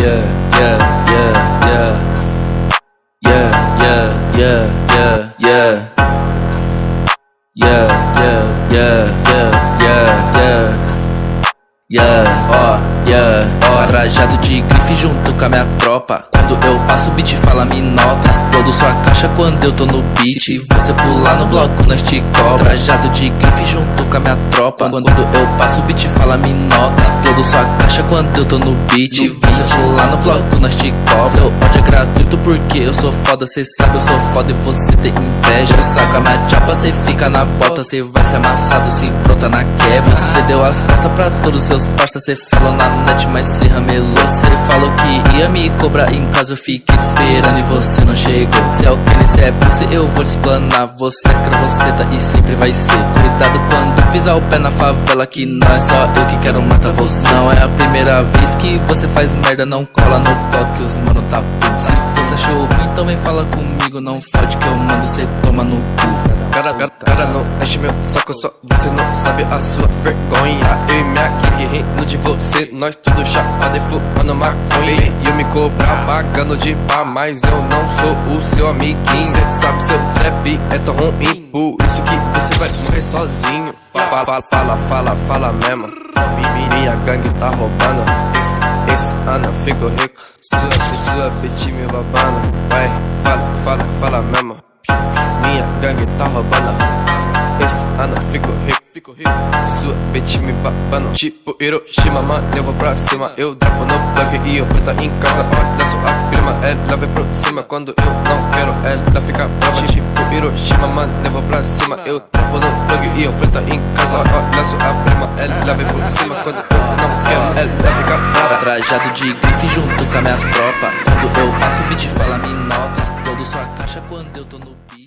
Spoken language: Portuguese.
yeah, yeah, yeah, yeah, yeah, yeah, yeah, yeah, yeah, yeah, yeah, yeah, yeah, yeah. Yeah, ó, yeah, ó. Trajado de grife junto com a minha tropa. Quando eu passo o beat fala me nota. Explodo sua caixa quando eu tô no beat. Se você pular no bloco nós te cobra. Trajado de grife junto com a minha tropa. Quando eu passo o beat fala me nota. Explodo sua caixa quando eu tô no beat. Se você pular no bloco nós te cobra. Seu ódio é gratuito porque eu sou foda. Cê sabe eu sou foda e você tem inveja. Eu saco a minha chapa, cê fica na bota. Cê vai ser amassado se brota na quebra. Cê deu as costas pra todos seus parça, cê falou na net, mas cê ramelou. Cê falou que ia me cobrar em casa, eu fiquei te esperando e você não chegou. Cê é o Kenny, cê é pussy, eu vou te explanar. Você é escravoceta e sempre vai ser. Cuidado quando pisar o pé na favela, que não é só eu que quero matar você. Não é a primeira vez que você faz merda, não cola no toque, os mano tá puto. Se você achou ruim, então vem fala comigo, não fode que eu mando, cê toma no cu. Cara, não enche meu saco, só você não sabe a sua vergonha. Eu e minha gang rindo de você, nós tudo chapado e fumando maconha. E eu me cobrar pagando de pá, mas eu não sou o seu amiguinho. Cê sabe seu trap é tão ruim, por isso que você vai morrer sozinho. Fala mesmo. Minha gangue tá roubando. Esse ano eu fico rico. Sua bitch me babando. Vai, fala mesmo. Minha gangue tá roubando. Esse ano eu fico rico. Sua bitch me babando. Tipo Hiroshima, mano, eu vou pra cima. Eu dropo no plug e eu frita em casa. Olha sua prima, ela vem por cima. Quando eu não quero, ela fica brava. Tipo Hiroshima, mano, eu vou pra cima. Eu dropo no plug e eu frita em casa. Olha sua prima, ela vem por cima. Quando eu não quero, ela fica brava. Trajado de grife junto com a minha tropa. Quando eu passo o beat fala me nota. Explodo sua caixa quando eu tô no beat.